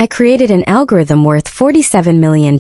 I created an algorithm worth $47 million.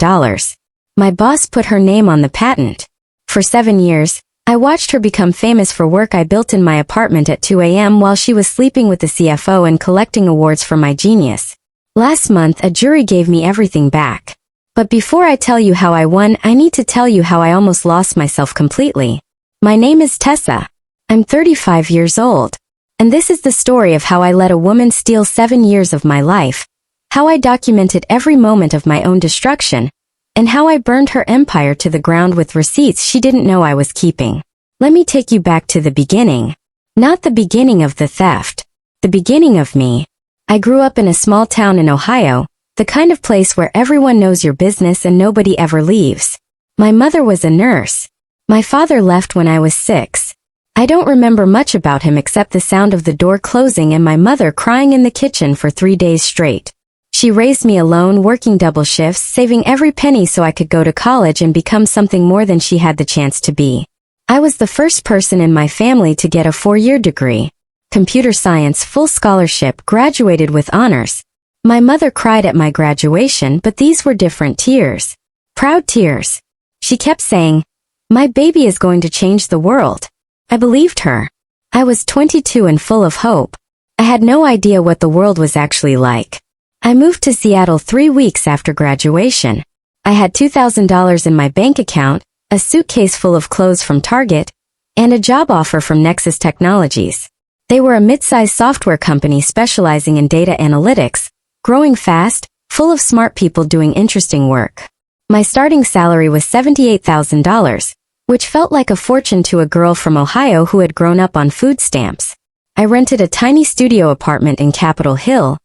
My boss put her name on the patent. For 7 years, I watched her become famous for work I built in my apartment at 2 a.m. while she was sleeping with the CFO and collecting awards for my genius. Last month, a jury gave me everything back. But before I tell you how I won, I need to tell you how I almost lost myself completely. My name is Tessa. I'm 35 years old. And this is the story of how I let a woman steal 7 years of my life, how I documented every moment of my own destruction, and how I burned her empire to the ground with receipts she didn't know I was keeping. Let me take you back to the beginning. Not the beginning of the theft. The beginning of me. I grew up in a small town in Ohio, the kind of place where everyone knows your business and nobody ever leaves. My mother was a nurse. My father left when I was 6. I don't remember much about him except the sound of the door closing and my mother crying in the kitchen for 3 days straight. She raised me alone, working double shifts, saving every penny so I could go to college and become something more than she had the chance to be. I was the first person in my family to get a 4-year degree. Computer science, full scholarship, graduated with honors. My mother cried at my graduation, but these were different tears. Proud tears. She kept saying, "My baby is going to change the world." I believed her. I was 22 and full of hope. I had no idea what the world was actually like. I moved to Seattle 3 weeks after graduation. I had $2,000 in my bank account, a suitcase full of clothes from Target, and a job offer from Nexus Technologies. They were a mid-sized software company specializing in data analytics, growing fast, full of smart people doing interesting work. My starting salary was $78,000, which felt like a fortune to a girl from Ohio who had grown up on food stamps. I rented a tiny studio apartment in Capitol Hill,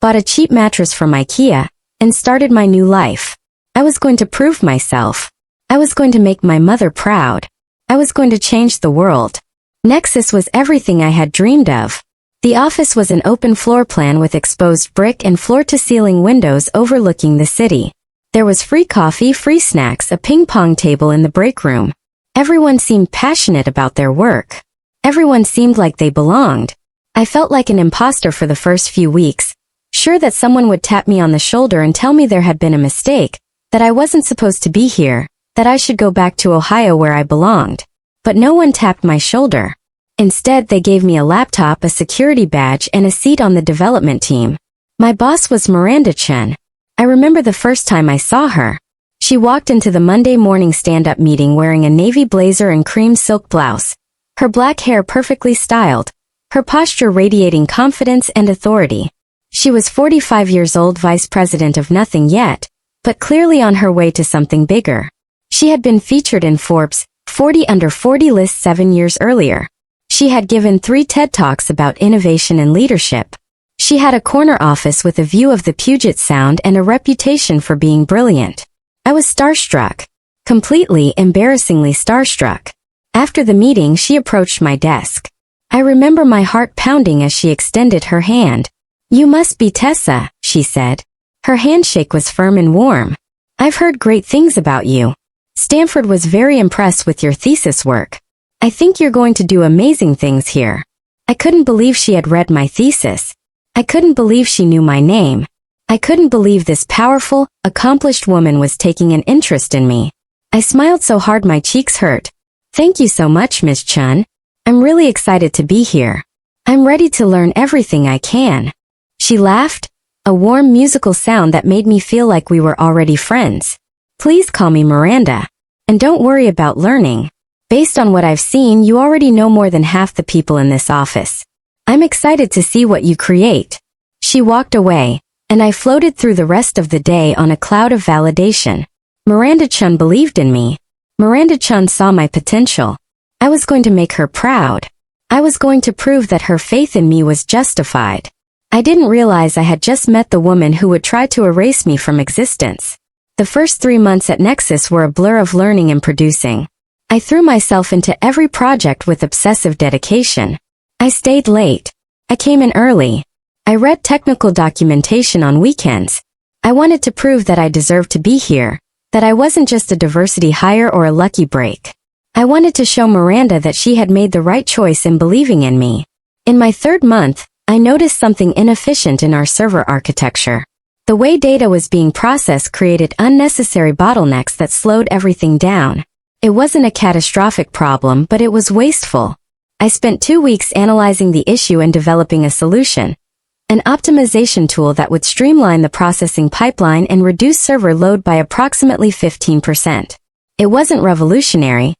bought a cheap mattress from IKEA, and started my new life. I was going to prove myself. I was going to make my mother proud. I was going to change the world. Nexus was everything I had dreamed of. The office was an open floor plan with exposed brick and floor-to-ceiling windows overlooking the city. There was free coffee, free snacks, a ping-pong table in the break room. Everyone seemed passionate about their work. Everyone seemed like they belonged. I felt like an imposter for the first few weeks, sure that someone would tap me on the shoulder and tell me there had been a mistake, that I wasn't supposed to be here, that I should go back to Ohio where I belonged. But no one tapped my shoulder. Instead, they gave me a laptop, a security badge, and a seat on the development team. My boss was Miranda Chen. I remember the first time I saw her. She walked into the Monday morning stand-up meeting wearing a navy blazer and cream silk blouse, her black hair perfectly styled, her posture radiating confidence and authority. She was 45 years old, vice president of nothing yet, but clearly on her way to something bigger. She had been featured in Forbes' 40 Under 40 list 7 years earlier. She had given 3 TED Talks about innovation and leadership. She had a corner office with a view of the Puget Sound and a reputation for being brilliant. I was starstruck. Completely, embarrassingly starstruck. After the meeting, she approached my desk. I remember my heart pounding as she extended her hand. "You must be Tessa," she said. Her handshake was firm and warm. "I've heard great things about you. Stanford was very impressed with your thesis work. I think you're going to do amazing things here." I couldn't believe she had read my thesis. I couldn't believe she knew my name. I couldn't believe this powerful, accomplished woman was taking an interest in me. I smiled so hard my cheeks hurt. "Thank you so much, Ms. Chen. I'm really excited to be here. I'm ready to learn everything I can." She laughed, a warm musical sound that made me feel like we were already friends. "Please call me Miranda. And don't worry about learning. Based on what I've seen, you already know more than half the people in this office. I'm excited to see what you create." She walked away, and I floated through the rest of the day on a cloud of validation. Miranda Chen believed in me. Miranda Chen saw my potential. I was going to make her proud. I was going to prove that her faith in me was justified. I didn't realize I had just met the woman who would try to erase me from existence. The first 3 months at Nexus were a blur of learning and producing. I threw myself into every project with obsessive dedication. I stayed late. I came in early. I read technical documentation on weekends. I wanted to prove that I deserved to be here, that I wasn't just a diversity hire or a lucky break. I wanted to show Miranda that she had made the right choice in believing in me. In my 3rd month, I noticed something inefficient in our server architecture. The way data was being processed created unnecessary bottlenecks that slowed everything down. It wasn't a catastrophic problem, but it was wasteful. I spent 2 weeks analyzing the issue and developing a solution. An optimization tool that would streamline the processing pipeline and reduce server load by approximately 15%. It wasn't revolutionary,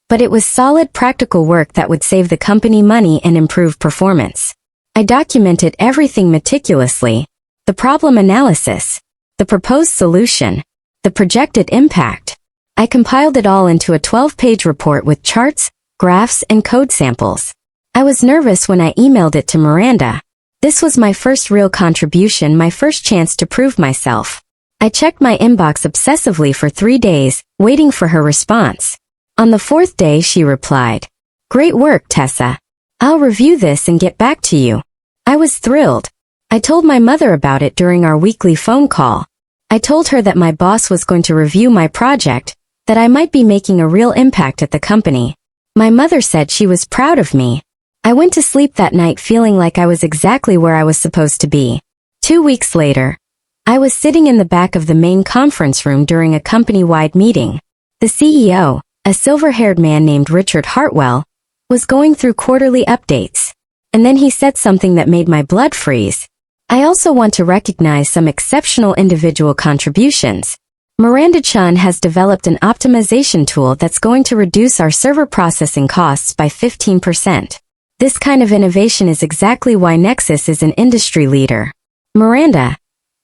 but it was solid practical work that would save the company money and improve performance. I documented everything meticulously: the problem analysis, the proposed solution, the projected impact. I compiled it all into a 12-page report with charts, graphs, and code samples. I was nervous when I emailed it to Miranda. This was my first real contribution, my first chance to prove myself. I checked my inbox obsessively for 3 days, waiting for her response. On the 4th day she replied, "Great work, Tessa. I'll review this and get back to you." I was thrilled. I told my mother about it during our weekly phone call. I told her that my boss was going to review my project, that I might be making a real impact at the company. My mother said she was proud of me. I went to sleep that night feeling like I was exactly where I was supposed to be. 2 weeks later, I was sitting in the back of the main conference room during a company-wide meeting. The CEO, a silver-haired man named Richard Hartwell, was going through quarterly updates. And then he said something that made my blood freeze. "I also want to recognize some exceptional individual contributions. Miranda Chen has developed an optimization tool that's going to reduce our server processing costs by 15%. This kind of innovation is exactly why Nexus is an industry leader. Miranda,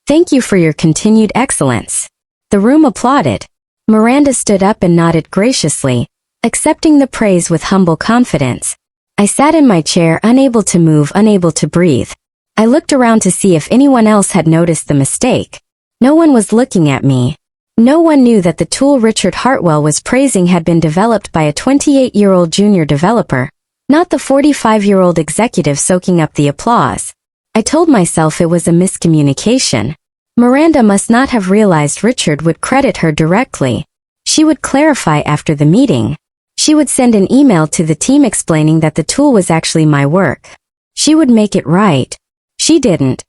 thank you for your continued excellence." The room applauded. Miranda stood up and nodded graciously, accepting the praise with humble confidence. I sat in my chair, unable to move, unable to breathe. I looked around to see if anyone else had noticed the mistake. No one was looking at me. No one knew that the tool Richard Hartwell was praising had been developed by a 28-year-old junior developer, not the 45-year-old executive soaking up the applause. I told myself it was a miscommunication. Miranda must not have realized Richard would credit her directly. She would clarify after the meeting. She would send an email to the team explaining that the tool was actually my work. She would make it right. She didn't.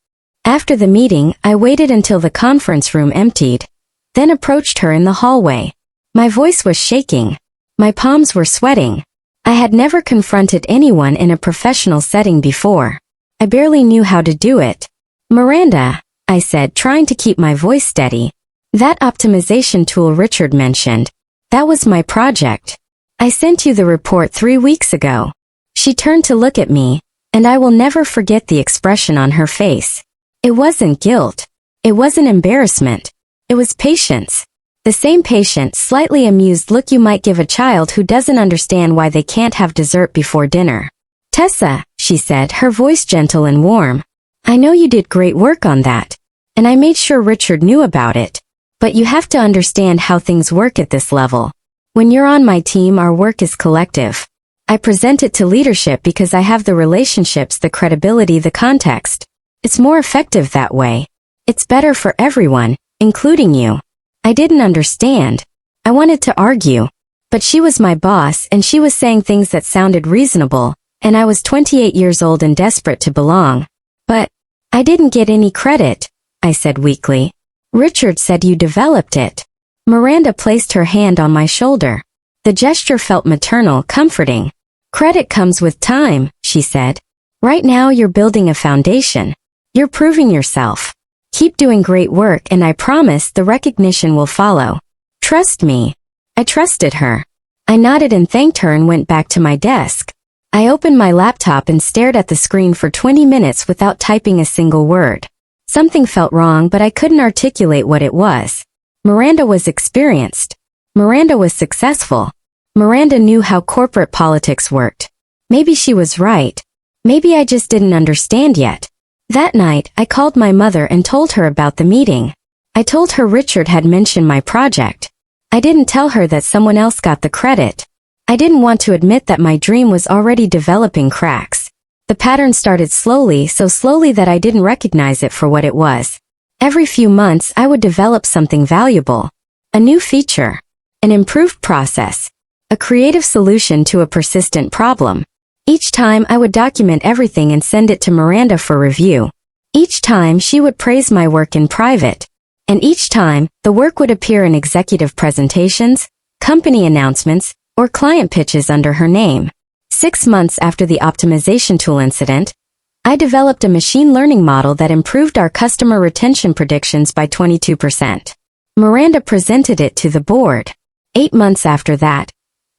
After the meeting, I waited until the conference room emptied, then approached her in the hallway. My voice was shaking. My palms were sweating. I had never confronted anyone in a professional setting before. I barely knew how to do it. "Miranda," I said, trying to keep my voice steady. "That optimization tool Richard mentioned, that was my project. I sent you the report 3 weeks ago." She turned to look at me, and I will never forget the expression on her face. It wasn't guilt. It wasn't embarrassment. It was patience. The same patient, slightly amused look you might give a child who doesn't understand why they can't have dessert before dinner. "Tessa," she said, her voice gentle and warm, "I know you did great work on that, and I made sure Richard knew about it. But you have to understand how things work at this level. When you're on my team, our work is collective. I present it to leadership because I have the relationships, the credibility, the context. It's more effective that way. It's better for everyone, including you." I didn't understand. I wanted to argue. But she was my boss and she was saying things that sounded reasonable, and I was 28 years old and desperate to belong. "But I didn't get any credit," I said weakly. "Richard said you developed it." Miranda placed her hand on my shoulder. The gesture felt maternal, comforting. "Credit comes with time," she said. "Right now you're building a foundation. You're proving yourself. Keep doing great work and I promise the recognition will follow. Trust me." I trusted her. I nodded and thanked her and went back to my desk. I opened my laptop and stared at the screen for 20 minutes without typing a single word. Something felt wrong, but I couldn't articulate what it was. Miranda was experienced. Miranda was successful. Miranda knew how corporate politics worked. Maybe she was right. Maybe I just didn't understand yet. That night, I called my mother and told her about the meeting. I told her Richard had mentioned my project. I didn't tell her that someone else got the credit. I didn't want to admit that my dream was already developing cracks. The pattern started slowly, so slowly that I didn't recognize it for what it was. Every few months, I would develop something valuable. A new feature. An improved process. A creative solution to a persistent problem. Each time I would document everything and send it to Miranda for review. Each time she would praise my work in private. And each time, the work would appear in executive presentations, company announcements, or client pitches under her name. 6 months after the optimization tool incident, I developed a machine learning model that improved our customer retention predictions by 22%. Miranda presented it to the board. 8 months after that,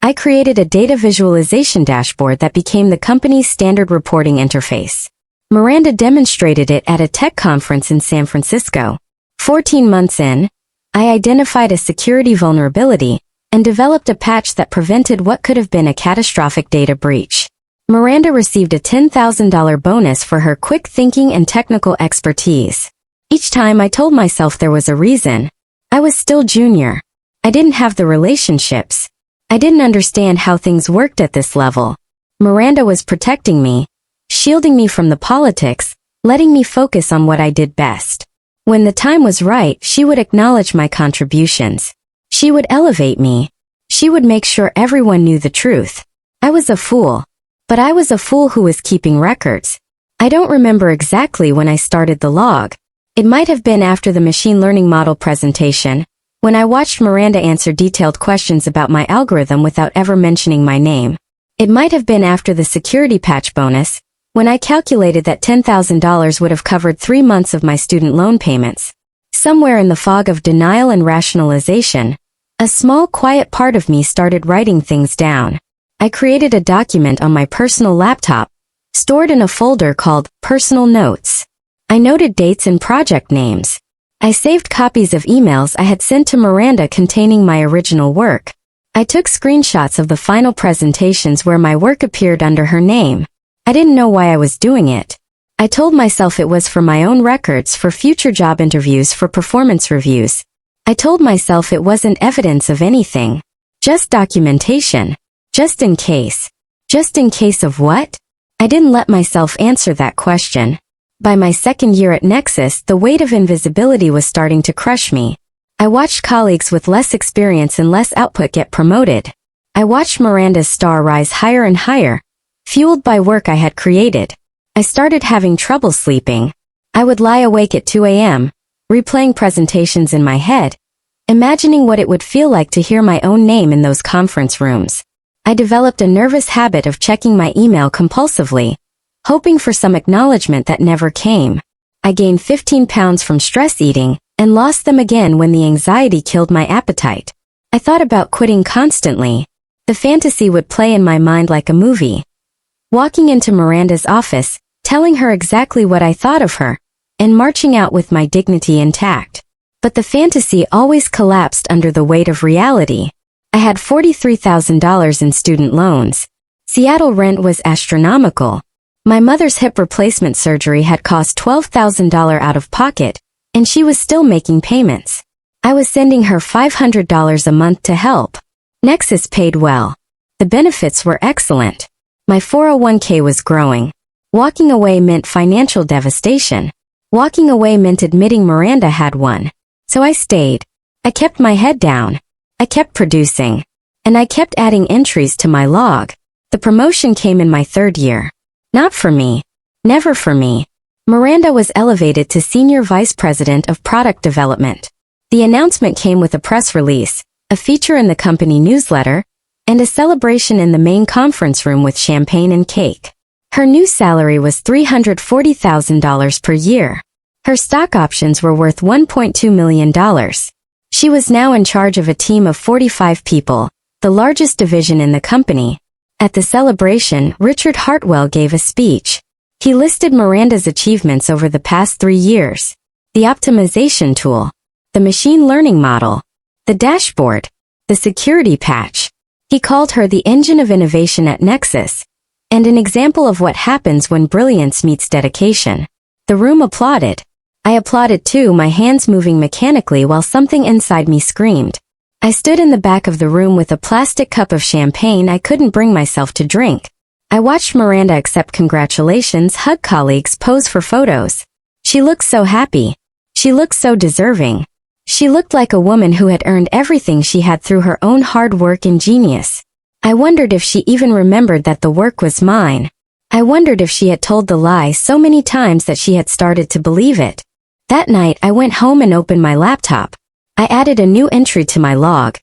I created a data visualization dashboard that became the company's standard reporting interface. Miranda demonstrated it at a tech conference in San Francisco. 14 months in, I identified a security vulnerability and developed a patch that prevented what could have been a catastrophic data breach. Miranda received a $10,000 bonus for her quick thinking and technical expertise. Each time I told myself there was a reason. I was still junior. I didn't have the relationships. I didn't understand how things worked at this level. Miranda was protecting me, shielding me from the politics, letting me focus on what I did best. When the time was right, she would acknowledge my contributions. She would elevate me. She would make sure everyone knew the truth. I was a fool. But I was a fool who was keeping records. I don't remember exactly when I started the log. It might have been after the machine learning model presentation, when I watched Miranda answer detailed questions about my algorithm without ever mentioning my name. It might have been after the security patch bonus, when I calculated that $10,000 would have covered 3 months of my student loan payments. Somewhere in the fog of denial and rationalization, a small quiet part of me started writing things down. I created a document on my personal laptop, stored in a folder called Personal Notes. I noted dates and project names. I saved copies of emails I had sent to Miranda containing my original work. I took screenshots of the final presentations where my work appeared under her name. I didn't know why I was doing it. I told myself it was for my own records, for future job interviews, for performance reviews. I told myself it wasn't evidence of anything. Just documentation. Just in case. Just in case of what? I didn't let myself answer that question. By my second year at Nexus, the weight of invisibility was starting to crush me. I watched colleagues with less experience and less output get promoted. I watched Miranda's star rise higher and higher, fueled by work I had created. I started having trouble sleeping. I would lie awake at 2 a.m., replaying presentations in my head, imagining what it would feel like to hear my own name in those conference rooms. I developed a nervous habit of checking my email compulsively, hoping for some acknowledgement that never came. I gained 15 pounds from stress eating and lost them again when the anxiety killed my appetite. I thought about quitting constantly. The fantasy would play in my mind like a movie. Walking into Miranda's office, telling her exactly what I thought of her, and marching out with my dignity intact. But the fantasy always collapsed under the weight of reality. I had $43,000 in student loans. Seattle rent was astronomical. My mother's hip replacement surgery had cost $12,000 out of pocket, and she was still making payments. I was sending her $500 a month to help. Nexus paid well. The benefits were excellent. My 401k was growing. Walking away meant financial devastation. Walking away meant admitting Miranda had one. So I stayed. I kept my head down. I kept producing. And I kept adding entries to my log. The promotion came in my 3rd year. Not for me. Never for me. Miranda was elevated to Senior Vice President of Product Development. The announcement came with a press release, a feature in the company newsletter, and a celebration in the main conference room with champagne and cake. Her new salary was $340,000 per year. Her stock options were worth $1.2 million. She was now in charge of a team of 45 people, the largest division in the company. At the celebration, Richard Hartwell gave a speech. He listed Miranda's achievements over the past 3 years. The optimization tool, the machine learning model, the dashboard, the security patch. He called her the engine of innovation at Nexus, and an example of what happens when brilliance meets dedication. The room applauded. I applauded too, my hands moving mechanically while something inside me screamed. I stood in the back of the room with a plastic cup of champagne I couldn't bring myself to drink. I watched Miranda accept congratulations, hug colleagues, pose for photos. She looked so happy. She looked so deserving. She looked like a woman who had earned everything she had through her own hard work and genius. I wondered if she even remembered that the work was mine. I wondered if she had told the lie so many times that she had started to believe it. That night I went home and opened my laptop. I added a new entry to my log.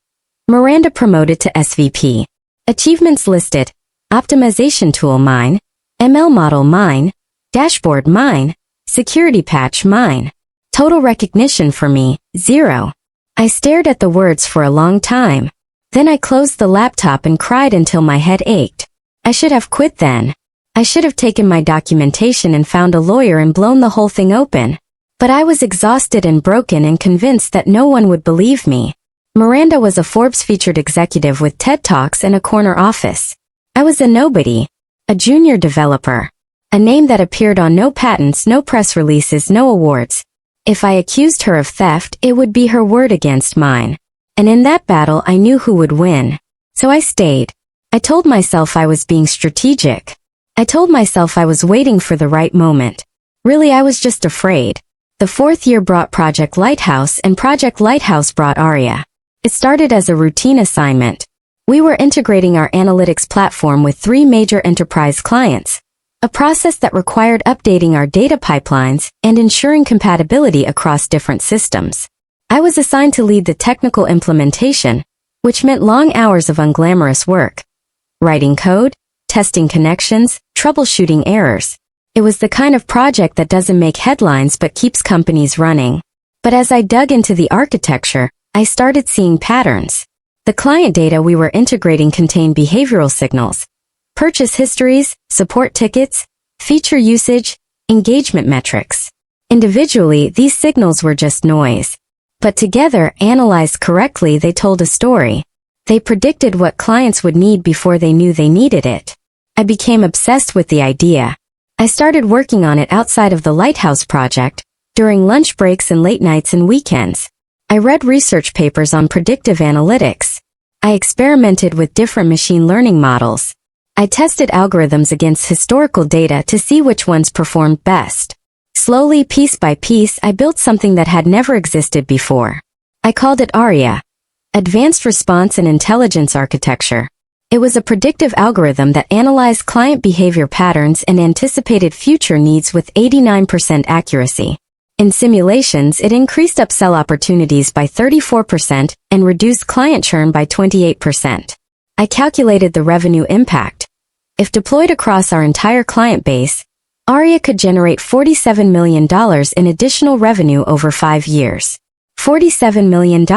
Miranda promoted to SVP. Achievements listed: optimization tool mine, ML model mine, dashboard mine, security patch mine. Total recognition for me, 0. I stared at the words for a long time. Then I closed the laptop and cried until my head ached. I should have quit then. I should have taken my documentation and found a lawyer and blown the whole thing open. But I was exhausted and broken and convinced that no one would believe me. Miranda was a Forbes featured executive with TED Talks and a corner office. I was a nobody. A junior developer. A name that appeared on no patents, no press releases, no awards. If I accused her of theft, it would be her word against mine. And in that battle I knew who would win. So I stayed. I told myself I was being strategic. I told myself I was waiting for the right moment. Really, I was just afraid. The 4th year brought Project Lighthouse, and Project Lighthouse brought ARIA. It started as a routine assignment. We were integrating our analytics platform with 3 major enterprise clients, a process that required updating our data pipelines and ensuring compatibility across different systems. I was assigned to lead the technical implementation, which meant long hours of unglamorous work. Writing code, testing connections, troubleshooting errors. It was the kind of project that doesn't make headlines but keeps companies running. But as I dug into the architecture, I started seeing patterns. The client data we were integrating contained behavioral signals, purchase histories, support tickets, feature usage, engagement metrics. Individually, these signals were just noise. But together, analyzed correctly, they told a story. They predicted what clients would need before they knew they needed it. I became obsessed with the idea. I started working on it outside of the Lighthouse project, during lunch breaks and late nights and weekends. I read research papers on predictive analytics. I experimented with different machine learning models. I tested algorithms against historical data to see which ones performed best. Slowly, piece by piece, I built something that had never existed before. I called it ARIA, Advanced Response and Intelligence Architecture. It was a predictive algorithm that analyzed client behavior patterns and anticipated future needs with 89% accuracy. In simulations, it increased upsell opportunities by 34% and reduced client churn by 28%. I calculated the revenue impact. If deployed across our entire client base, ARIA could generate $47 million in additional revenue over 5 years. $47 million.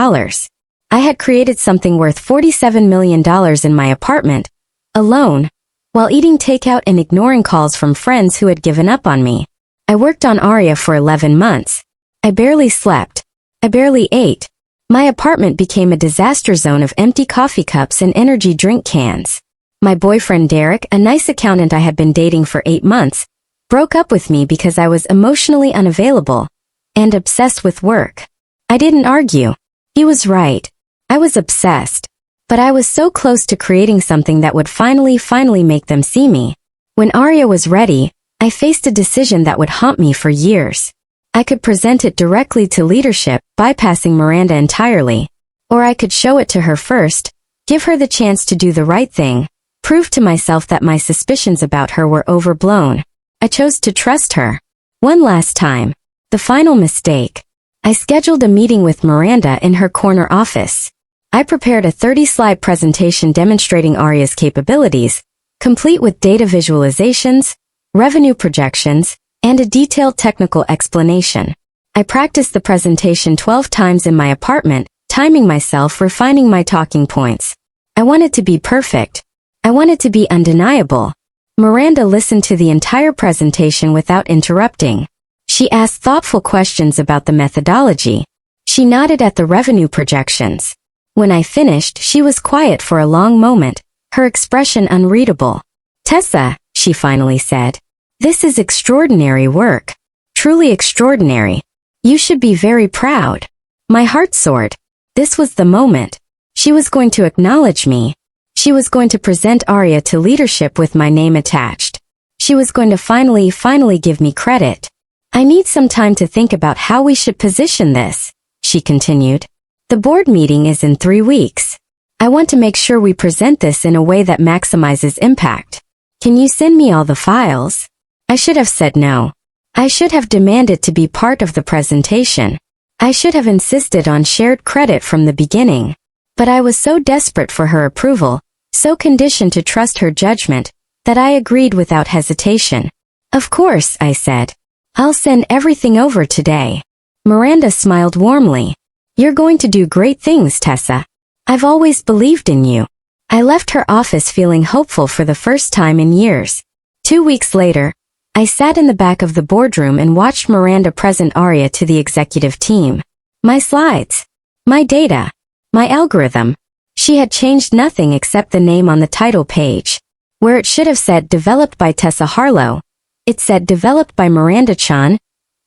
I had created something worth $47 million in my apartment, alone, while eating takeout and ignoring calls from friends who had given up on me. I worked on ARIA for 11 months. I barely slept. I barely ate. My apartment became a disaster zone of empty coffee cups and energy drink cans. My boyfriend Derek, a nice accountant I had been dating for 8 months, broke up with me because I was emotionally unavailable and obsessed with work. I didn't argue. He was right. I was obsessed. But I was so close to creating something that would finally make them see me. When ARIA was ready, I faced a decision that would haunt me for years. I could present it directly to leadership, bypassing Miranda entirely. Or I could show it to her first, give her the chance to do the right thing, prove to myself that my suspicions about her were overblown. I chose to trust her. One last time. The final mistake. I scheduled a meeting with Miranda in her corner office. I prepared a 30-slide presentation demonstrating ARIA's capabilities, complete with data visualizations, revenue projections, and a detailed technical explanation. I practiced the presentation 12 times in my apartment, timing myself, refining my talking points. I wanted to be perfect. I wanted to be undeniable. Miranda listened to the entire presentation without interrupting. She asked thoughtful questions about the methodology. She nodded at the revenue projections. When I finished, she was quiet for a long moment, her expression unreadable. "Tessa," she finally said, "this is extraordinary work. Truly extraordinary. You should be very proud." My heart soared. This was the moment. She was going to acknowledge me. She was going to present ARIA to leadership with my name attached. She was going to finally give me credit. "I need some time to think about how we should position this," she continued. "The board meeting is in 3 weeks. I want to make sure we present this in a way that maximizes impact." Can you send me all the files? I should have said no. I should have demanded to be part of the presentation. I should have insisted on shared credit from the beginning. But I was so desperate for her approval, so conditioned to trust her judgment, that I agreed without hesitation. Of course, I said. I'll send everything over today. Miranda smiled warmly. You're going to do great things, Tessa. I've always believed in you. I left her office feeling hopeful for the first time in years. 2 weeks later, I sat in the back of the boardroom and watched Miranda present ARIA to the executive team. My slides. My data. My algorithm. She had changed nothing except the name on the title page. Where it should have said developed by Tessa Harlow, it said developed by Miranda Chen,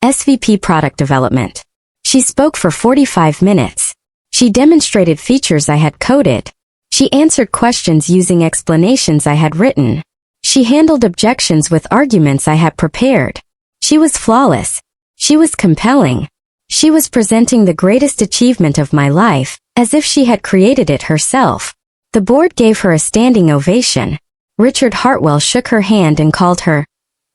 SVP Product Development. She spoke for 45 minutes. She demonstrated features I had coded. She answered questions using explanations I had written. She handled objections with arguments I had prepared. She was flawless. She was compelling. She was presenting the greatest achievement of my life, as if she had created it herself. The board gave her a standing ovation. Richard Hartwell shook her hand and called her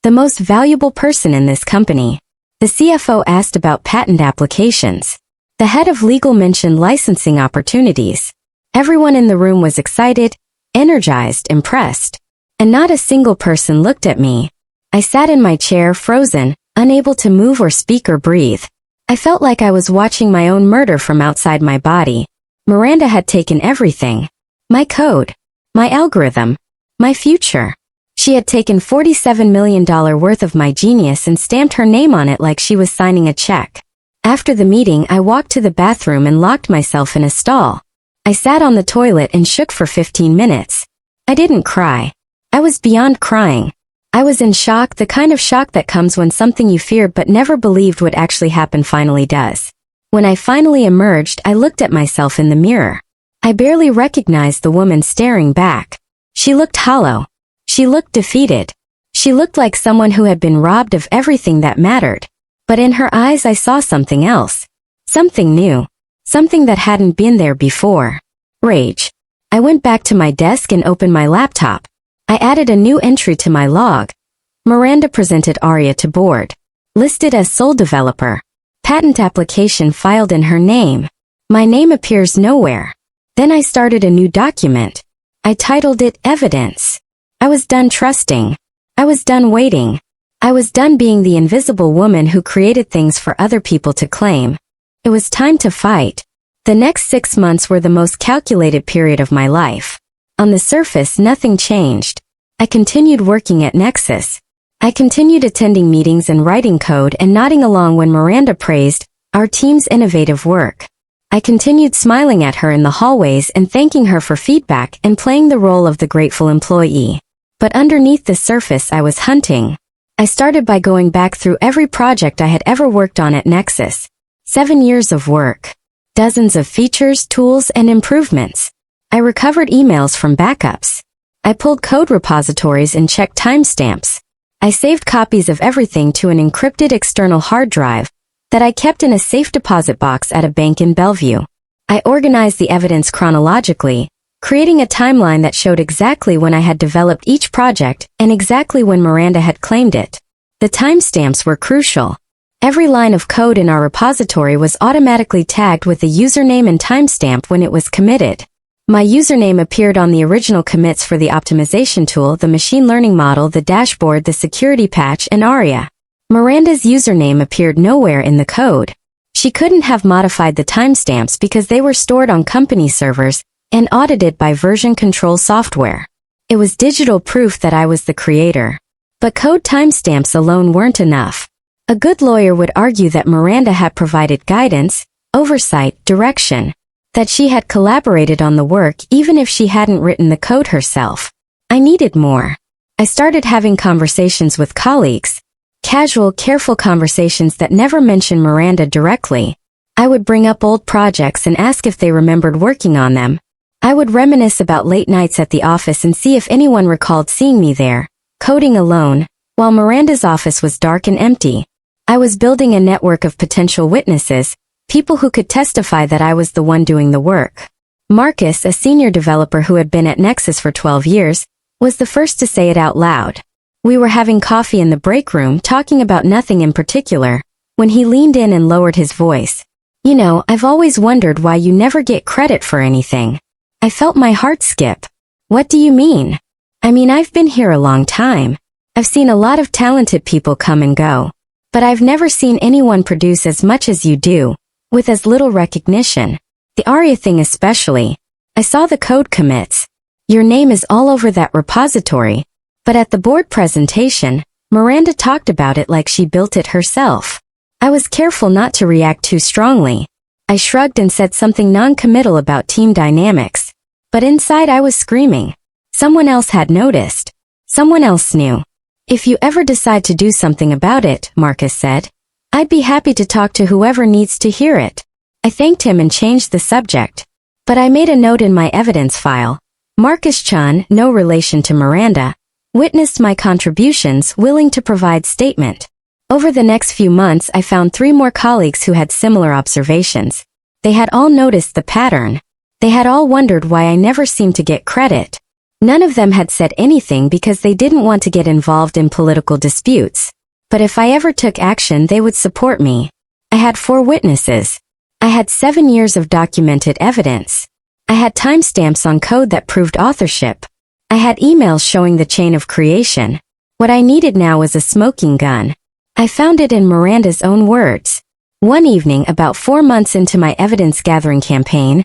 the most valuable person in this company. The CFO asked about patent applications. The head of legal mentioned licensing opportunities. Everyone in the room was excited, energized, impressed. And not a single person looked at me. I sat in my chair frozen, unable to move or speak or breathe. I felt like I was watching my own murder from outside my body. Miranda had taken everything. My code. My algorithm. My future. She had taken $47 million worth of my genius and stamped her name on it like she was signing a check. After the meeting, I walked to the bathroom and locked myself in a stall. I sat on the toilet and shook for 15 minutes. I didn't cry. I was beyond crying. I was in shock, the kind of shock that comes when something you feared but never believed would actually happen finally does. When I finally emerged, I looked at myself in the mirror. I barely recognized the woman staring back. She looked hollow. She looked defeated. She looked like someone who had been robbed of everything that mattered. But in her eyes I saw something else. Something new. Something that hadn't been there before. Rage. I went back to my desk and opened my laptop. I added a new entry to my log. Miranda presented ARIA to board. Listed as sole developer. Patent application filed in her name. My name appears nowhere. Then I started a new document. I titled it Evidence. I was done trusting. I was done waiting. I was done being the invisible woman who created things for other people to claim. It was time to fight. The next 6 months were the most calculated period of my life. On the surface, nothing changed. I continued working at Nexus. I continued attending meetings and writing code and nodding along when Miranda praised our team's innovative work. I continued smiling at her in the hallways and thanking her for feedback and playing the role of the grateful employee. But underneath the surface, I was hunting. I started by going back through every project I had ever worked on at Nexus. 7 years of work. Dozens of features, tools, and improvements. I recovered emails from backups. I pulled code repositories and checked timestamps. I saved copies of everything to an encrypted external hard drive that I kept in a safe deposit box at a bank in Bellevue. I organized the evidence chronologically, creating a timeline that showed exactly when I had developed each project and exactly when Miranda had claimed it. The timestamps were crucial. Every line of code in our repository was automatically tagged with a username and timestamp when it was committed. My username appeared on the original commits for the optimization tool, the machine learning model, the dashboard, the security patch, and ARIA. Miranda's username appeared nowhere in the code. She couldn't have modified the timestamps because they were stored on company servers and audited by version control software. It was digital proof that I was the creator. But code timestamps alone weren't enough. A good lawyer would argue that Miranda had provided guidance, oversight, direction, that she had collaborated on the work even if she hadn't written the code herself. I needed more. I started having conversations with colleagues, casual, careful conversations that never mentioned Miranda directly. I would bring up old projects and ask if they remembered working on them. I would reminisce about late nights at the office and see if anyone recalled seeing me there, coding alone, while Miranda's office was dark and empty. I was building a network of potential witnesses, people who could testify that I was the one doing the work. Marcus, a senior developer who had been at Nexus for 12 years, was the first to say it out loud. We were having coffee in the break room talking about nothing in particular, when he leaned in and lowered his voice. You know, I've always wondered why you never get credit for anything. I felt my heart skip. What do you mean? I mean, I've been here a long time. I've seen a lot of talented people come and go. But I've never seen anyone produce as much as you do, with as little recognition. The ARIA thing especially. I saw the code commits. Your name is all over that repository. But at the board presentation, Miranda talked about it like she built it herself. I was careful not to react too strongly. I shrugged and said something non-committal about team dynamics. But inside I was screaming. Someone else had noticed. Someone else knew. If you ever decide to do something about it, Marcus said, I'd be happy to talk to whoever needs to hear it. I thanked him and changed the subject. But I made a note in my evidence file. Marcus Chen, no relation to Miranda, witnessed my contributions, willing to provide statement. Over the next few months I found 3 more colleagues who had similar observations. They had all noticed the pattern. They had all wondered why I never seemed to get credit. None of them had said anything because they didn't want to get involved in political disputes. But if I ever took action they would support me. I had 4 witnesses. I had 7 years of documented evidence. I had timestamps on code that proved authorship. I had emails showing the chain of creation. What I needed now was a smoking gun. I found it in Miranda's own words. One evening, about 4 months into my evidence-gathering campaign,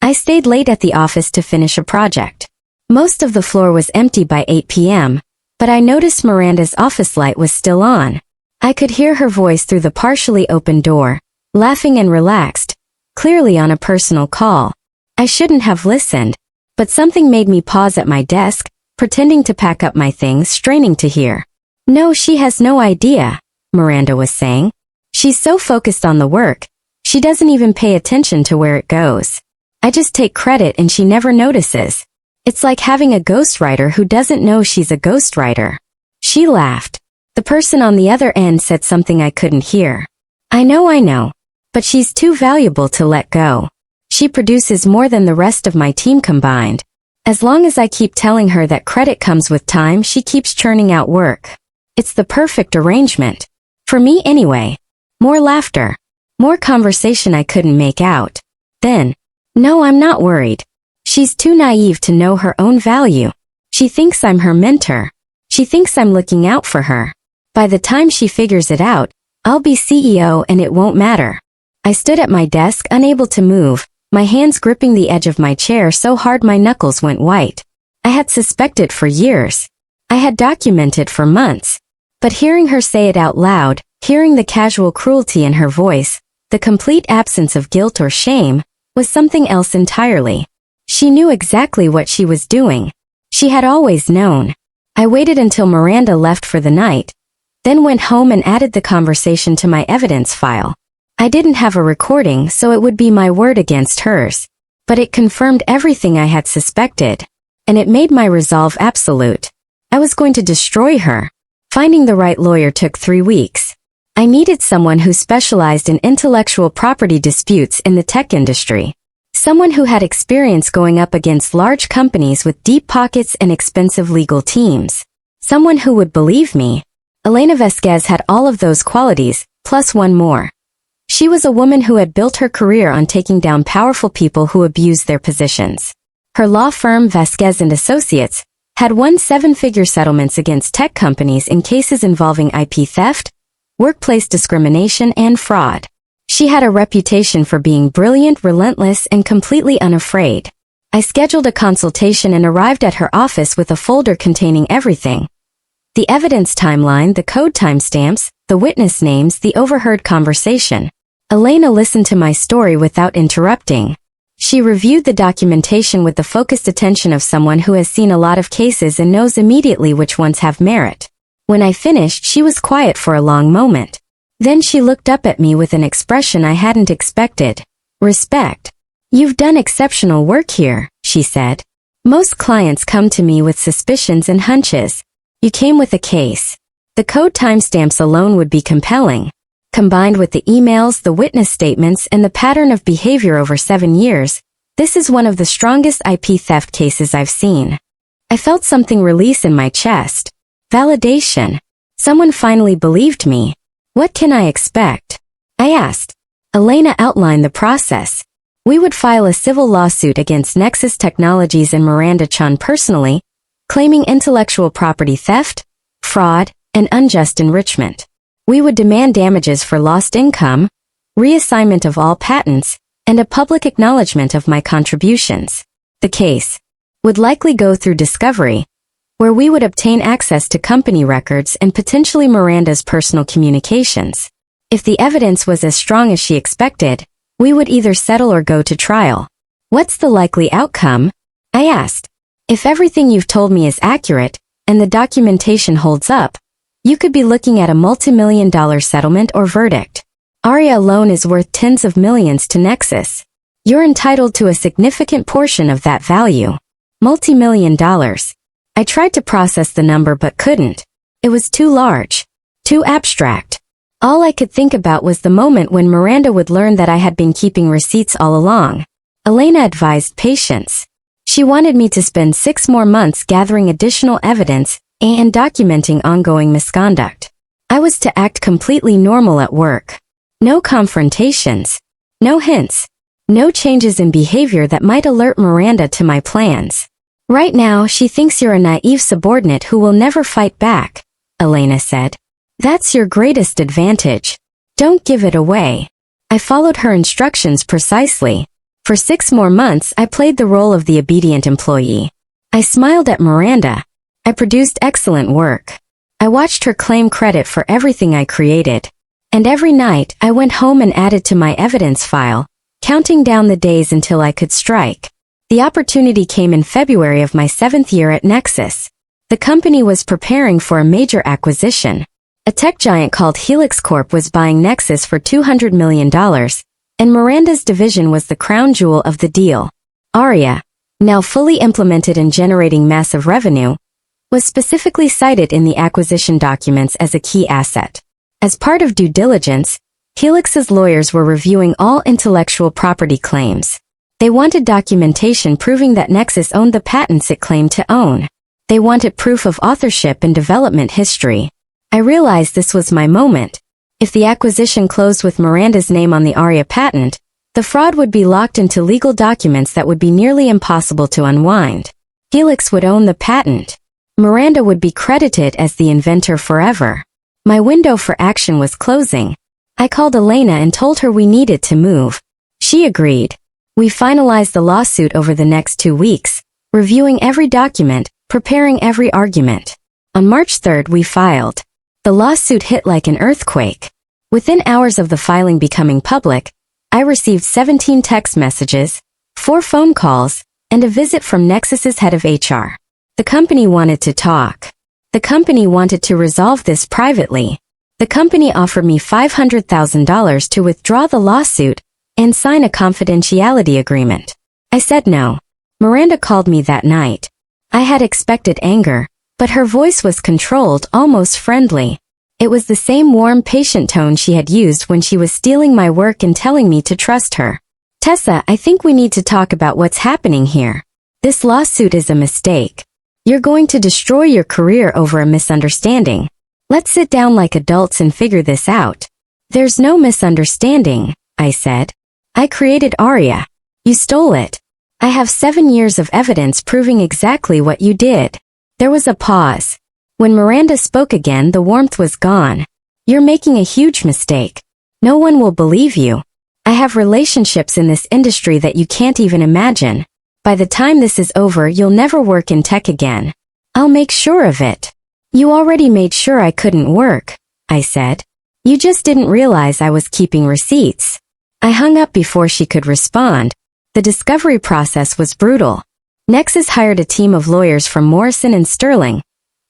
I stayed late at the office to finish a project. Most of the floor was empty by 8 p.m., but I noticed Miranda's office light was still on. I could hear her voice through the partially open door, laughing and relaxed, clearly on a personal call. I shouldn't have listened, but something made me pause at my desk, pretending to pack up my things, straining to hear. No, she has no idea, Miranda was saying. She's so focused on the work, she doesn't even pay attention to where it goes. I just take credit and she never notices. It's like having a ghostwriter who doesn't know she's a ghostwriter. She laughed. The person on the other end said something I couldn't hear. I know, but she's too valuable to let go. She produces more than the rest of my team combined. As long as I keep telling her that credit comes with time, she keeps churning out work. It's the perfect arrangement. For me anyway. More laughter. More conversation I couldn't make out. Then, no, I'm not worried. She's too naive to know her own value. She thinks I'm her mentor. She thinks I'm looking out for her. By the time she figures it out, I'll be CEO and it won't matter. I stood at my desk unable to move, my hands gripping the edge of my chair so hard my knuckles went white. I had suspected for years. I had documented for months. But hearing her say it out loud, hearing the casual cruelty in her voice, the complete absence of guilt or shame, was something else entirely. She knew exactly what she was doing. She had always known. I waited until Miranda left for the night, then went home and added the conversation to my evidence file. I didn't have a recording, so it would be my word against hers. But it confirmed everything I had suspected. And it made my resolve absolute. I was going to destroy her. Finding the right lawyer took 3 weeks. I needed someone who specialized in intellectual property disputes in the tech industry. Someone who had experience going up against large companies with deep pockets and expensive legal teams. Someone who would believe me. Elena Vasquez had all of those qualities, plus one more. She was a woman who had built her career on taking down powerful people who abused their positions. Her law firm, Vasquez and Associates, had won 7-figure settlements against tech companies in cases involving IP theft, workplace discrimination, and fraud. She had a reputation for being brilliant, relentless, and completely unafraid. I scheduled a consultation and arrived at her office with a folder containing everything. The evidence timeline, the code timestamps, the witness names, the overheard conversation. Elena listened to my story without interrupting. She reviewed the documentation with the focused attention of someone who has seen a lot of cases and knows immediately which ones have merit. When I finished, she was quiet for a long moment. Then she looked up at me with an expression I hadn't expected. Respect. You've done exceptional work here, she said. Most clients come to me with suspicions and hunches. You came with a case. The code timestamps alone would be compelling. Combined with the emails, the witness statements, and the pattern of behavior over 7 years, this is one of the strongest IP theft cases I've seen. I felt something release in my chest. Validation. Someone finally believed me. What can I expect? I asked. Elena outlined the process. We would file a civil lawsuit against Nexus Technologies and Miranda Chen personally, claiming intellectual property theft, fraud, and unjust enrichment. We would demand damages for lost income, reassignment of all patents, and a public acknowledgement of my contributions. The case would likely go through discovery, where we would obtain access to company records and potentially Miranda's personal communications. If the evidence was as strong as she expected, we would either settle or go to trial. What's the likely outcome? I asked. If everything you've told me is accurate, and the documentation holds up, you could be looking at a multi-million-dollar settlement or verdict. ARIA alone is worth tens of millions to Nexus. You're entitled to a significant portion of that value. Multi-million dollars. I tried to process the number but couldn't. It was too large. Too abstract. All I could think about was the moment when Miranda would learn that I had been keeping receipts all along. Elena advised patience. She wanted me to spend 6 more months gathering additional evidence and documenting ongoing misconduct. I was to act completely normal at work. No confrontations. No hints. No changes in behavior that might alert Miranda to my plans. Right now, she thinks you're a naive subordinate who will never fight back, Elena said. That's your greatest advantage. Don't give it away. I followed her instructions precisely. For 6 more months, I played the role of the obedient employee. I smiled at Miranda. I produced excellent work. I watched her claim credit for everything I created. And every night, I went home and added to my evidence file, counting down the days until I could strike. The opportunity came in February of my 7th year at Nexus. The company was preparing for a major acquisition. A tech giant called Helix Corp was buying Nexus for $200 million, and Miranda's division was the crown jewel of the deal. ARIA, now fully implemented and generating massive revenue, was specifically cited in the acquisition documents as a key asset. As part of due diligence, Helix's lawyers were reviewing all intellectual property claims. They wanted documentation proving that Nexus owned the patents it claimed to own. They wanted proof of authorship and development history. I realized this was my moment. If the acquisition closed with Miranda's name on the ARIA patent, the fraud would be locked into legal documents that would be nearly impossible to unwind. Helix would own the patent. Miranda would be credited as the inventor forever. My window for action was closing. I called Elena and told her we needed to move. She agreed. We finalized the lawsuit over the next 2 weeks, reviewing every document, preparing every argument. On March 3rd, we filed. The lawsuit hit like an earthquake. Within hours of the filing becoming public, I received 17 text messages, 4 phone calls, and a visit from Nexus's head of HR. The company wanted to talk. The company wanted to resolve this privately. The company offered me $500,000 to withdraw the lawsuit and sign a confidentiality agreement. I said no. Miranda called me that night. I had expected anger, but her voice was controlled, almost friendly. It was the same warm, patient tone she had used when she was stealing my work and telling me to trust her. Tessa, I think we need to talk about what's happening here. This lawsuit is a mistake. You're going to destroy your career over a misunderstanding. Let's sit down like adults and figure this out. There's no misunderstanding, I said. I created ARIA. You stole it. I have 7 years of evidence proving exactly what you did. There was a pause. When Miranda spoke again, the warmth was gone. You're making a huge mistake. No one will believe you. I have relationships in this industry that you can't even imagine. By the time this is over, you'll never work in tech again. I'll make sure of it. You already made sure I couldn't work, I said. You just didn't realize I was keeping receipts. I hung up before she could respond. The discovery process was brutal. Nexus hired a team of lawyers from Morrison & Sterling,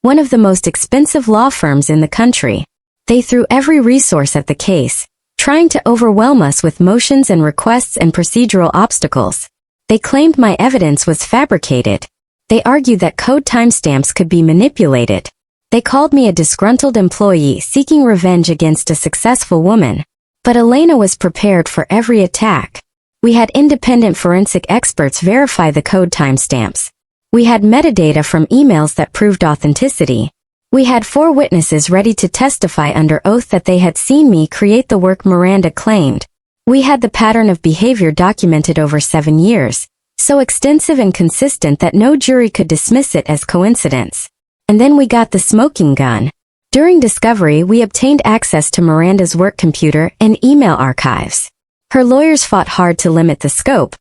one of the most expensive law firms in the country. They threw every resource at the case, trying to overwhelm us with motions and requests and procedural obstacles. They claimed my evidence was fabricated. They argued that code timestamps could be manipulated. They called me a disgruntled employee seeking revenge against a successful woman. But Elena was prepared for every attack. We had independent forensic experts verify the code timestamps. We had metadata from emails that proved authenticity. We had 4 witnesses ready to testify under oath that they had seen me create the work Miranda claimed. We had the pattern of behavior documented over 7 years, so extensive and consistent that no jury could dismiss it as coincidence. And then we got the smoking gun. During discovery, we obtained access to Miranda's work computer and email archives. Her lawyers fought hard to limit the scope,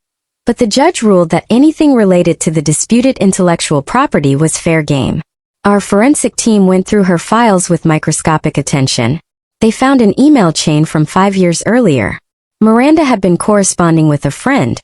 but the judge ruled that anything related to the disputed intellectual property was fair game. Our forensic team went through her files with microscopic attention. They found an email chain from 5 years earlier. Miranda had been corresponding with a friend,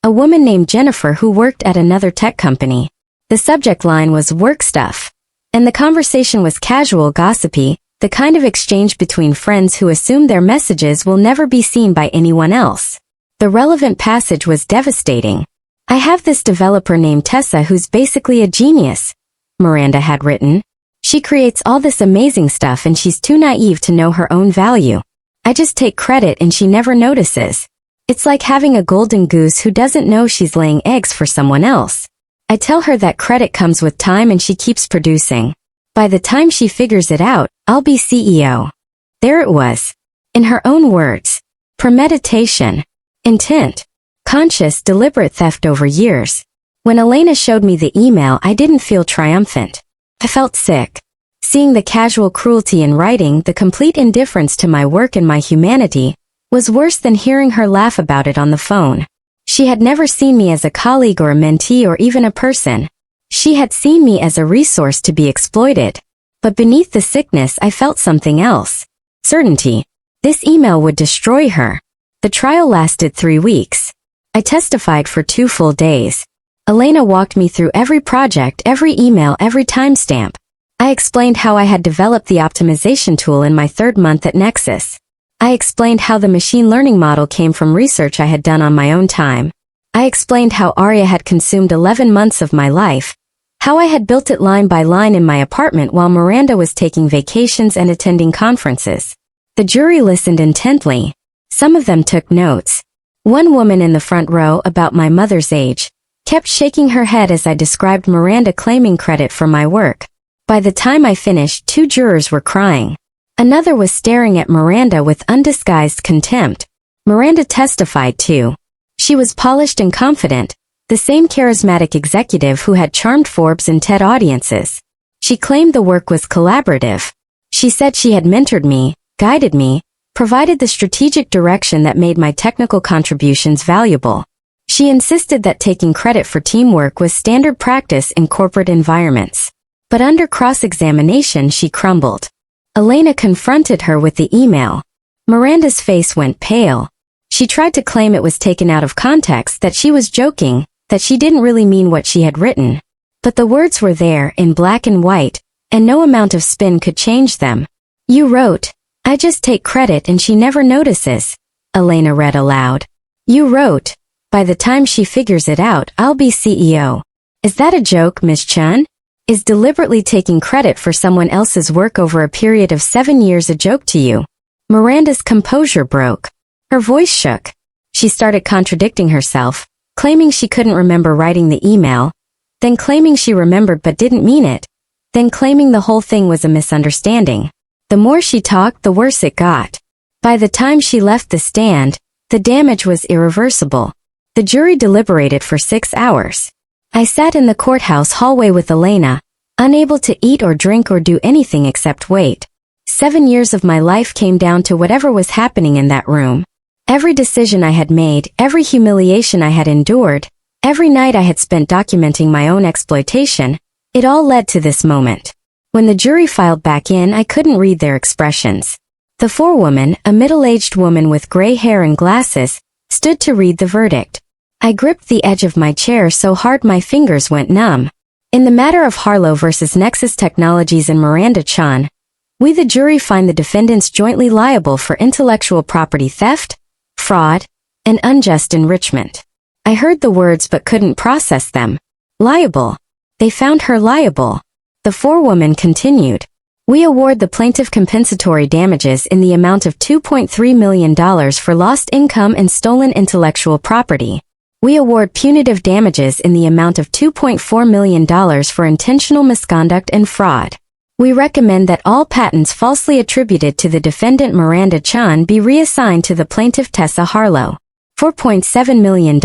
a woman named Jennifer who worked at another tech company. The subject line was work stuff, and the conversation was casual, gossipy, the kind of exchange between friends who assume their messages will never be seen by anyone else. The relevant passage was devastating. "I have this developer named Tessa who's basically a genius," Miranda had written. "She creates all this amazing stuff and she's too naive to know her own value. I just take credit and she never notices. It's like having a golden goose who doesn't know she's laying eggs for someone else. I tell her that credit comes with time and she keeps producing. By the time she figures it out, I'll be CEO." There it was. In her own words. Premeditation. Intent. Conscious, deliberate theft over years. When Elena showed me the email, I didn't feel triumphant. I felt sick. Seeing the casual cruelty in writing, the complete indifference to my work and my humanity, was worse than hearing her laugh about it on the phone. She had never seen me as a colleague or a mentee or even a person. She had seen me as a resource to be exploited. But beneath the sickness, I felt something else. Certainty. This email would destroy her. The trial lasted 3 weeks. I testified for 2 full days. Elena walked me through every project, every email, every timestamp. I explained how I had developed the optimization tool in my 3rd month at Nexus. I explained how the machine learning model came from research I had done on my own time. I explained how ARIA had consumed 11 months of my life, how I had built it line by line in my apartment while Miranda was taking vacations and attending conferences. The jury listened intently. Some of them took notes. One woman in the front row, about my mother's age, kept shaking her head as I described Miranda claiming credit for my work. By the time I finished, 2 jurors were crying. Another was staring at Miranda with undisguised contempt. Miranda testified too. She was polished and confident, the same charismatic executive who had charmed Forbes and TED audiences. She claimed the work was collaborative. She said she had mentored me, guided me, provided the strategic direction that made my technical contributions valuable. She insisted that taking credit for teamwork was standard practice in corporate environments. But under cross-examination, she crumbled. Elena confronted her with the email. Miranda's face went pale. She tried to claim it was taken out of context, that she was joking, that she didn't really mean what she had written. But the words were there, in black and white, and no amount of spin could change them. "You wrote, 'I just take credit and she never notices,'" Elena read aloud. "You wrote, 'By the time she figures it out, I'll be CEO.' Is that a joke, Ms. Chen? Is deliberately taking credit for someone else's work over a period of 7 years a joke to you?" Miranda's composure broke. Her voice shook. She started contradicting herself, claiming she couldn't remember writing the email, then claiming she remembered but didn't mean it, then claiming the whole thing was a misunderstanding. The more she talked, the worse it got. By the time she left the stand, the damage was irreversible. The jury deliberated for 6 hours. I sat in the courthouse hallway with Elena, unable to eat or drink or do anything except wait. 7 years of my life came down to whatever was happening in that room. Every decision I had made, every humiliation I had endured, every night I had spent documenting my own exploitation, it all led to this moment. When the jury filed back in, I couldn't read their expressions. The forewoman, a middle-aged woman with gray hair and glasses, stood to read the verdict. I gripped the edge of my chair so hard my fingers went numb. In the matter of Harlow versus Nexus Technologies and Miranda Chen, we the jury find the defendants jointly liable for intellectual property theft, fraud, and unjust enrichment. I heard the words but couldn't process them. Liable. They found her liable. The forewoman continued. We award the plaintiff compensatory damages in the amount of $2.3 million for lost income and stolen intellectual property. We award punitive damages in the amount of $2.4 million for intentional misconduct and fraud. We recommend that all patents falsely attributed to the defendant Miranda Chen be reassigned to the plaintiff Tessa Harlow. $4.7 million.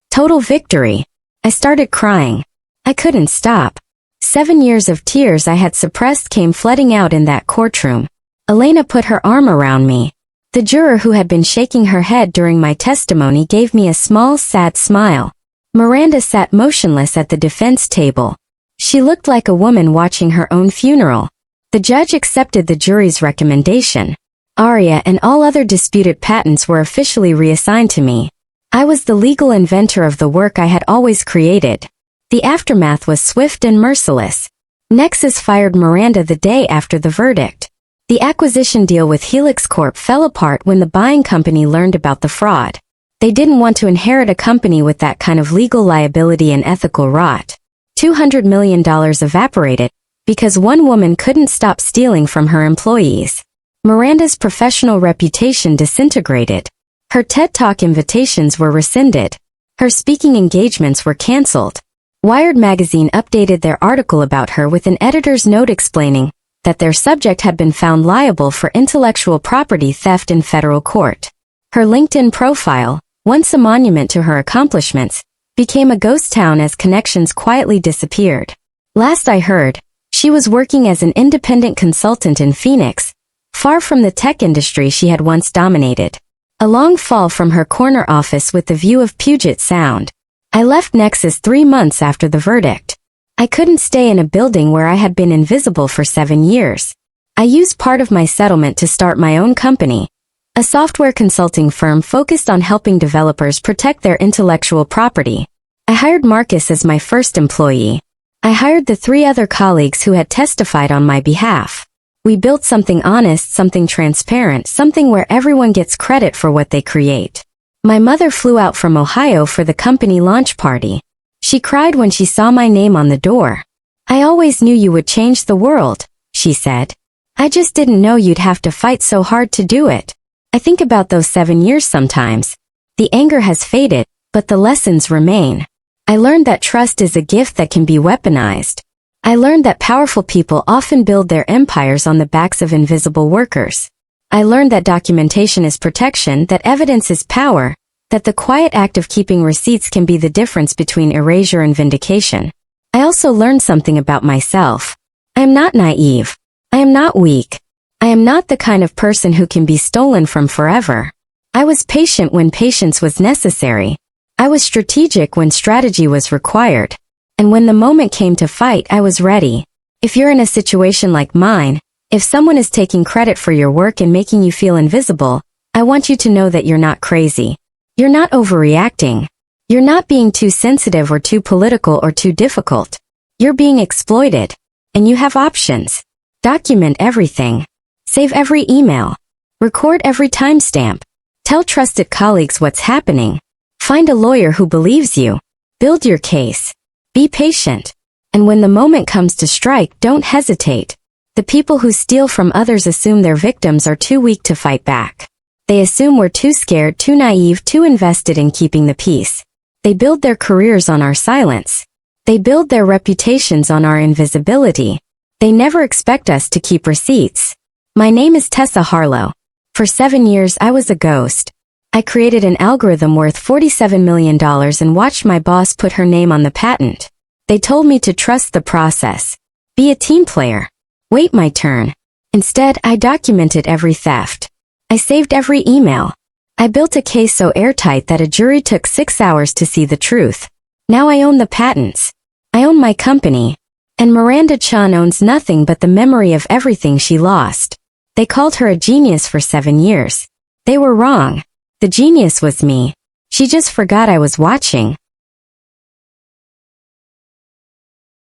Total victory. I started crying. I couldn't stop. 7 years of tears I had suppressed came flooding out in that courtroom. Elena put her arm around me. The juror who had been shaking her head during my testimony gave me a small, sad smile. Miranda sat motionless at the defense table. She looked like a woman watching her own funeral. The judge accepted the jury's recommendation. ARIA and all other disputed patents were officially reassigned to me. I was the legal inventor of the work I had always created. The aftermath was swift and merciless. Nexus fired Miranda the day after the verdict. The acquisition deal with Helix Corp fell apart when the buying company learned about the fraud. They didn't want to inherit a company with that kind of legal liability and ethical rot. $200 million evaporated because one woman couldn't stop stealing from her employees. Miranda's professional reputation disintegrated. Her TED Talk invitations were rescinded. Her speaking engagements were canceled. Wired magazine updated their article about her with an editor's note explaining that their subject had been found liable for intellectual property theft in federal court. Her LinkedIn profile, once a monument to her accomplishments, became a ghost town as connections quietly disappeared. Last I heard, she was working as an independent consultant in Phoenix, far from the tech industry she had once dominated. A long fall from her corner office with the view of Puget Sound. I left Nexus 3 months after the verdict. I couldn't stay in a building where I had been invisible for 7 years. I used part of my settlement to start my own company, a software consulting firm focused on helping developers protect their intellectual property. I hired Marcus as my first employee. I hired the 3 other colleagues who had testified on my behalf. We built something honest, something transparent, something where everyone gets credit for what they create. My mother flew out from Ohio for the company launch party. She cried when she saw my name on the door. "I always knew you would change the world," she said. "I just didn't know you'd have to fight so hard to do it." I think about those 7 years sometimes. The anger has faded, but the lessons remain. I learned that trust is a gift that can be weaponized. I learned that powerful people often build their empires on the backs of invisible workers. I learned that documentation is protection, that evidence is power, that the quiet act of keeping receipts can be the difference between erasure and vindication. I also learned something about myself. I am not naive. I am not weak. I am not the kind of person who can be stolen from forever. I was patient when patience was necessary. I was strategic when strategy was required. And when the moment came to fight, I was ready. If you're in a situation like mine, if someone is taking credit for your work and making you feel invisible, I want you to know that you're not crazy. You're not overreacting. You're not being too sensitive or too political or too difficult. You're being exploited. And you have options. Document everything. Save every email. Record every timestamp. Tell trusted colleagues what's happening. Find a lawyer who believes you. Build your case. Be patient. And when the moment comes to strike, don't hesitate. The people who steal from others assume their victims are too weak to fight back. They assume we're too scared, too naive, too invested in keeping the peace. They build their careers on our silence. They build their reputations on our invisibility. They never expect us to keep receipts. My name is Tessa Harlow. For 7 years I was a ghost. I created an algorithm worth $47 million and watched my boss put her name on the patent. They told me to trust the process. Be a team player. Wait my turn. Instead, I documented every theft. I saved every email. I built a case so airtight that a jury took 6 hours to see the truth. Now I own the patents. I own my company. And Miranda Chen owns nothing but the memory of everything she lost. They called her a genius for 7 years. They were wrong. The genius was me. She just forgot I was watching.